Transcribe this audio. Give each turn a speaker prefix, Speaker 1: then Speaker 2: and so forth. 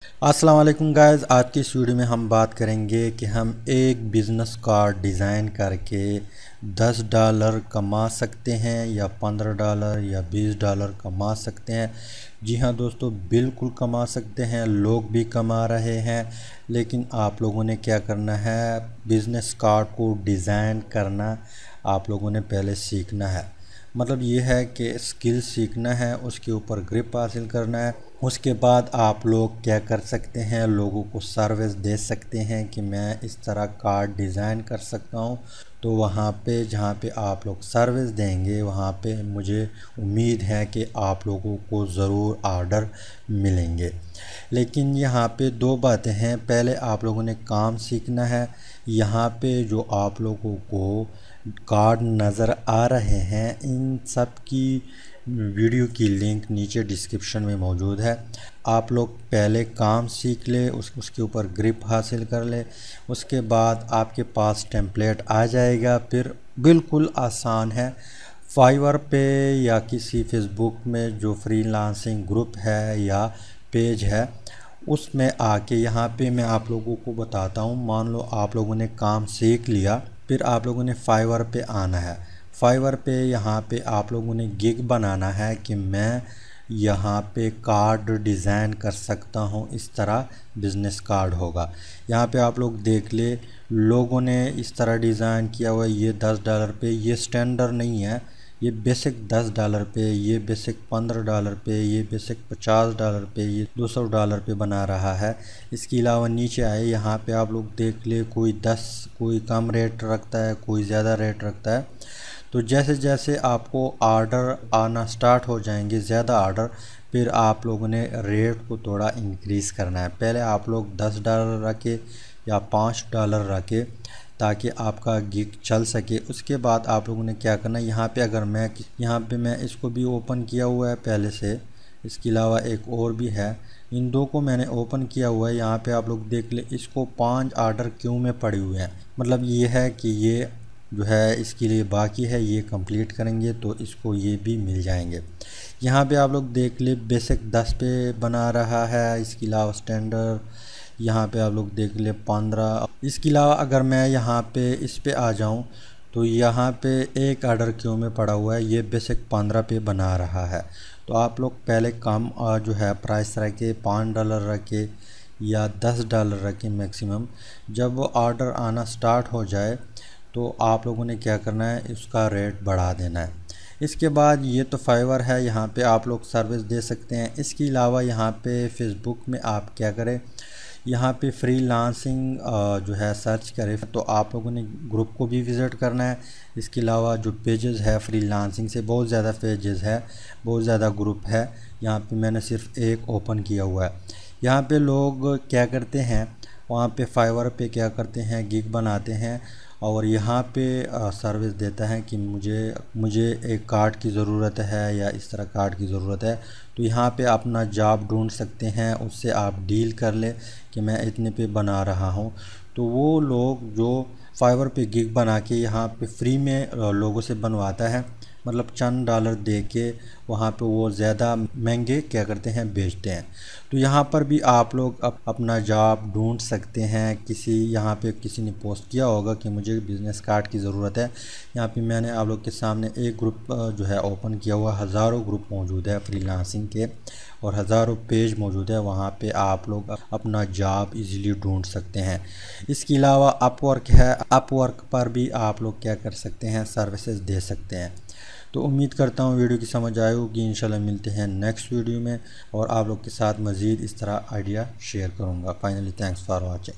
Speaker 1: अस्सलाम वालेकुम गाइस। आज की इस वीडियो में हम बात करेंगे कि हम एक बिज़नेस कार्ड डिज़ाइन करके $10 कमा सकते हैं या $15 या $20 कमा सकते हैं। जी हाँ दोस्तों, बिल्कुल कमा सकते हैं, लोग भी कमा रहे हैं। लेकिन आप लोगों ने क्या करना है, बिज़नेस कार्ड को डिज़ाइन करना आप लोगों ने पहले सीखना है। मतलब ये है कि स्किल सीखना है, उसके ऊपर ग्रिप हासिल करना है। उसके बाद आप लोग क्या कर सकते हैं, लोगों को सर्विस दे सकते हैं कि मैं इस तरह कार्ड डिज़ाइन कर सकता हूँ। तो वहाँ पे जहाँ पे आप लोग सर्विस देंगे, वहाँ पे मुझे उम्मीद है कि आप लोगों को ज़रूर ऑर्डर मिलेंगे। लेकिन यहाँ पे दो बातें हैं। पहले आप लोगों ने काम सीखना है। यहाँ पे जो आप लोगों को कार्ड नज़र आ रहे हैं, इन सब की वीडियो की लिंक नीचे डिस्क्रिप्शन में मौजूद है। आप लोग पहले काम सीख ले, उसके ऊपर ग्रिप हासिल कर ले। उसके बाद आपके पास टेम्पलेट आ जाएगा। फिर बिल्कुल आसान है। फाइवर पे या किसी फेसबुक में जो फ्रीलांसिंग ग्रुप है या पेज है, उसमें आके यहाँ पे मैं आप लोगों को बताता हूँ। मान लो आप लोगों ने काम सीख लिया, फिर आप लोगों ने फाइवर पे आना है। फाइवर पे यहाँ पे आप लोगों ने गिग बनाना है कि मैं यहाँ पे कार्ड डिज़ाइन कर सकता हूँ, इस तरह बिज़नेस कार्ड होगा। यहाँ पे आप लोग देख ले, लोगों ने इस तरह डिज़ाइन किया हुआ है। ये $10 पे, ये स्टैंडर्ड नहीं है, ये बेसिक $10 पे, ये बेसिक $15 पे, ये बेसिक $50 पे, ये $200 पे बना रहा है। इसके अलावा नीचे आए, यहाँ पे आप लोग देख ले, कोई 10, कोई कम रेट रखता है, कोई ज़्यादा रेट रखता है। तो जैसे जैसे आपको ऑर्डर आना स्टार्ट हो जाएंगे, ज़्यादा ऑर्डर, फिर आप लोगों ने रेट को थोड़ा इंक्रीज़ करना है। पहले आप लोग $10 रखे या $5 रखे ताकि आपका गिग चल सके। उसके बाद आप लोगों ने क्या करना है, यहाँ पे अगर मैं इसको भी ओपन किया हुआ है पहले से। इसके अलावा एक और भी है, इन दो को मैंने ओपन किया हुआ है। यहाँ पे आप लोग देख ले, इसको 5 ऑर्डर क्यों में पड़े हुए हैं। मतलब ये है कि ये जो है इसके लिए बाकी है, ये कंप्लीट करेंगे तो इसको ये भी मिल जाएंगे। यहाँ पे आप लोग देख ले, बेसिक 10 पे बना रहा है। इसके अलावा स्टैंडर्ड यहाँ पे आप लोग देख ले 15। इसके अलावा अगर मैं यहाँ पे इस पे आ जाऊँ तो यहाँ पे एक ऑर्डर क्यों में पड़ा हुआ है, ये बेसिक 15 पे बना रहा है। तो आप लोग पहले कम जो है प्राइस रखे, $5 रखे या $10 रखे मैक्सिमम। जब वो ऑर्डर आना स्टार्ट हो जाए तो आप लोगों ने क्या करना है, इसका रेट बढ़ा देना है। इसके बाद ये तो फाइवर है, यहाँ पे आप लोग सर्विस दे सकते हैं। इसके अलावा यहाँ पे फेसबुक में आप क्या करें, यहाँ पे फ्रीलांसिंग जो है सर्च करें। तो आप लोगों ने ग्रुप को भी विज़िट करना है। इसके अलावा जो पेजेस है फ्रीलांसिंग से, बहुत ज़्यादा पेजेस है, बहुत ज़्यादा ग्रुप है। यहाँ पे मैंने सिर्फ एक ओपन किया हुआ है। यहाँ पे लोग क्या करते हैं, वहाँ पे फाइवर पे क्या करते हैं, गिग बनाते हैं और यहाँ पे सर्विस देता है कि मुझे एक कार्ड की ज़रूरत है या इस तरह कार्ड की ज़रूरत है। तो यहाँ पे अपना जॉब ढूंढ सकते हैं, उससे आप डील कर ले कि मैं इतने पे बना रहा हूँ। तो वो लोग जो फाइवर पे गिग बना के यहाँ पे फ्री में लोगों से बनवाता है, मतलब चंद डॉलर दे के वहाँ पे वो ज़्यादा महंगे क्या करते हैं, बेचते हैं। तो यहाँ पर भी आप लोग अपना जॉब ढूंढ सकते हैं। यहाँ पे किसी ने पोस्ट किया होगा कि मुझे बिज़नेस कार्ड की ज़रूरत है। यहाँ पे मैंने आप लोग के सामने एक ग्रुप जो है ओपन किया हुआ। हज़ारों ग्रुप मौजूद है फ्रीलांसिंग के और हज़ारों पेज मौजूद है। वहाँ पे आप लोग अपना जॉब इजीली ढूंढ सकते हैं। इसके अलावा अपवर्क है, अपवर्क पर भी आप लोग क्या कर सकते हैं, सर्विसेज दे सकते हैं। तो उम्मीद करता हूँ वीडियो की समझ आए होगी। इंशाल्लाह मिलते हैं नेक्स्ट वीडियो में और आप लोग के साथ मज़ीद इस तरह आइडिया शेयर करूँगा। Finally thanks for watching.